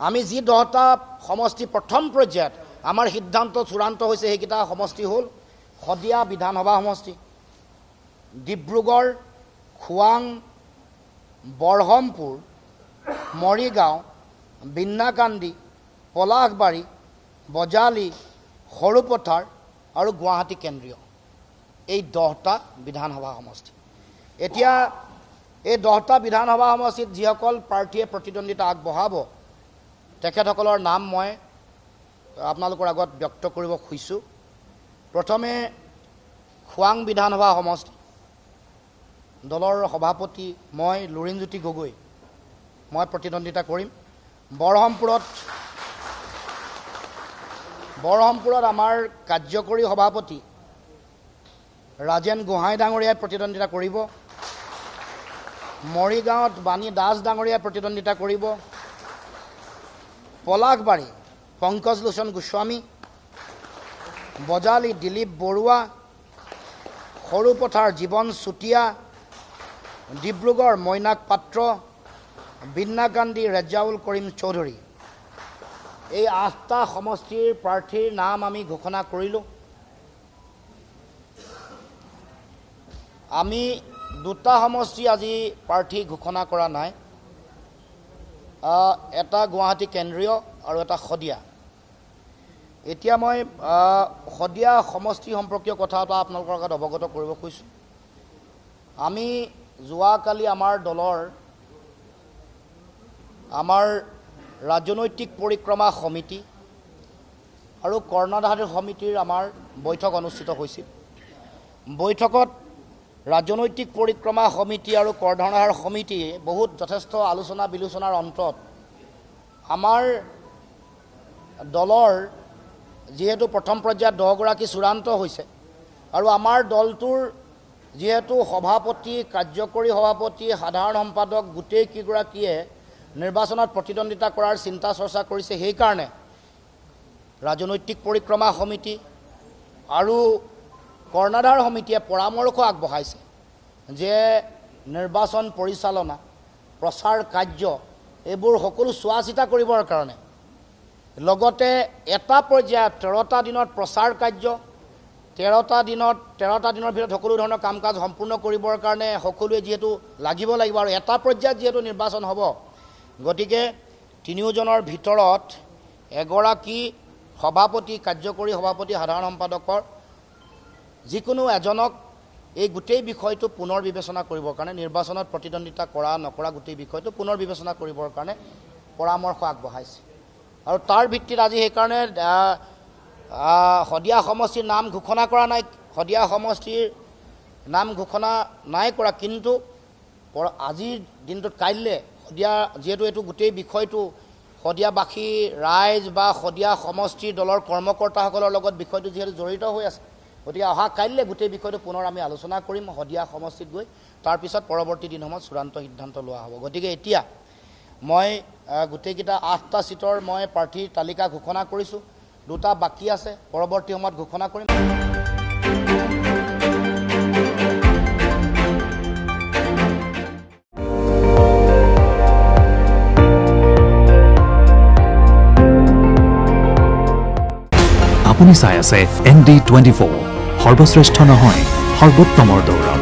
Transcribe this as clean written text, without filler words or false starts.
আমি যি 10টা সমষ্টি প্ৰথম পৰ্যায়ত আমাৰ সিদ্ধান্ত চূড়ান্ত হৈছে সেইকেইটা সমষ্টি হ'ল শদিয়া বিধানসভা সমষ্টি, ডিব্ৰুগড়, খোৱাং, বৰহমপুৰ, মৰিগাঁও, বিন্নাকান্দি, পলাশবাৰী, বজালি, সৰুপথাৰ আৰু গুৱাহাটী কেন্দ্ৰীয়। এই 10টা বিধানসভা সমষ্টি। এতিয়া এই 10টা বিধানসভা সমষ্টিত যিসকল প্ৰাৰ্থীয়ে প্ৰতিদ্বন্দ্বিতা আগবঢ়াব তেখেতসকলৰ নাম মই আপোনালোকৰ আগত ব্যক্ত কৰিব খুজিছোঁ। প্ৰথমে খোৱাং বিধানসভা সমষ্টি, দলৰ সভাপতি মই লুৰিণজ্যোতি গগৈ, মই প্ৰতিদ্বন্দ্বিতা কৰিম। বৰহমপুৰত আমাৰ কাৰ্যকৰী সভাপতি ৰাজেন গোহাঁই ডাঙৰীয়াই প্ৰতিদ্বন্দ্বিতা কৰিব। মৰিগাঁৱত বাণী দাস ডাঙৰীয়াই প্ৰতিদ্বন্দ্বিতা কৰিব। পলাশবাৰী পংকজ লোচন গোস্বামী, বজালি দিলীপ বৰুৱা, সৰুপথাৰ জীৱন চুতীয়া, ডিব্ৰুগড় মৈনাক পাত্ৰ, বিন্নাকান্দি ৰেজাউল কৰিম চৌধুৰী। এই 8টা সমষ্টিৰ প্ৰাৰ্থীৰ নাম আমি ঘোষণা কৰিলোঁ। আমি 2টা সমষ্টি আজি প্ৰাৰ্থী ঘোষণা কৰা নাই, এটা গুৱাহাটী কেন্দ্ৰীয় আৰু এটা শদিয়া। এতিয়া মই শদিয়া সমষ্টি সম্পৰ্কীয় কথা এটা আপোনালোকৰ আগত অৱগত কৰিব খুজিছোঁ। আমি যোৱাকালি আমাৰ দলৰ আমাৰ ৰাজনৈতিক পৰিক্ৰমা সমিতি আৰু কৰ্ণধাৰ সমিতিৰ আমাৰ বৈঠক অনুষ্ঠিত হৈছিল। বৈঠকত ৰাজনৈতিক পৰিক্ৰমা সমিতি আৰু কৰ্ণধাৰ সমিতিয়ে বহুত যথেষ্ট আলোচনা বিলোচনাৰ অন্তত আমাৰ দলৰ যিহেতু প্ৰথম পৰ্যায়ত 10 গৰাকী চূড়ান্ত হৈছে আৰু আমাৰ দলটোৰ যিহেতু সভাপতি, কাৰ্যকৰী সভাপতি, সাধাৰণ সম্পাদক গোটেইকেইগৰাকীয়ে নিৰ্বাচনত প্ৰতিদ্বন্দ্বিতা কৰাৰ চিন্তা চৰ্চা কৰিছে, সেইকাৰণে ৰাজনৈতিক পৰিক্ৰমা সমিতি আৰু কৰ্ণধাৰ সমিতিয়ে পৰামৰ্শ আগবঢ়াইছে যে নিৰ্বাচন পৰিচালনা, প্ৰচাৰ কাৰ্য এইবোৰ সকলো চোৱা চিতা কৰিবৰ কাৰণে লগতে এটা পৰ্যায়ত 13টা দিনত প্ৰচাৰ কাৰ্য, 13টা দিনৰ ভিতৰত সকলো ধৰণৰ কাম কাজ সম্পূৰ্ণ কৰিবৰ কাৰণে সকলোৱে যিহেতু লাগিব আৰু এটা পৰ্যায়ত যিহেতু নিৰ্বাচন হ'ব, গতিকে 3জনৰ ভিতৰত এগৰাকী সভাপতি, কাৰ্যকৰী সভাপতি, সাধাৰণ সম্পাদকৰ যিকোনো এজনক এই গোটেই বিষয়টো পুনৰ বিবেচনা কৰিবৰ কাৰণে, নিৰ্বাচনত প্ৰতিদ্বন্দ্বিতা কৰা নকৰা গোটেই বিষয়টো পুনৰ বিবেচনা কৰিবৰ কাৰণে পৰামৰ্শ আগবঢ়াইছে। আৰু তাৰ ভিত্তিত আজি সেইকাৰণে শদিয়া সমষ্টিৰ নাম ঘোষণা কৰা নাই, শদিয়া সমষ্টিৰ নাম ঘোষণা নাই কৰা, কিন্তু আজিৰ দিনটোত কাইলৈ শদিয়া যিহেতু এইটো গোটেই বিষয়টো শদিয়াবাসী ৰাইজ বা শদিয়া সমষ্টিৰ দলৰ কৰ্মকৰ্তাসকলৰ লগত বিষয়টো যিহেতু জড়িত হৈ আছে, গতিকে অহা কাইলৈ গোটেই বিষয়টো পুনৰ আমি আলোচনা কৰিম শদিয়া সমষ্টিত গৈ, তাৰপিছত পৰৱৰ্তী দিনসমূহত চূড়ান্ত সিদ্ধান্ত লোৱা হ'ব। গতিকে এতিয়া মই গোটেইকেইটা 8টা চিটৰ মই প্ৰাৰ্থীৰ তালিকা ঘোষণা কৰিছোঁ, 2টা বাকী আছে, পৰৱৰ্তী সময়ত ঘোষণা কৰিম। আপুনি চাই আছে ND24, সৰ্বশ্ৰেষ্ঠ নহয় সৰ্বোত্তমৰ দৌৰ।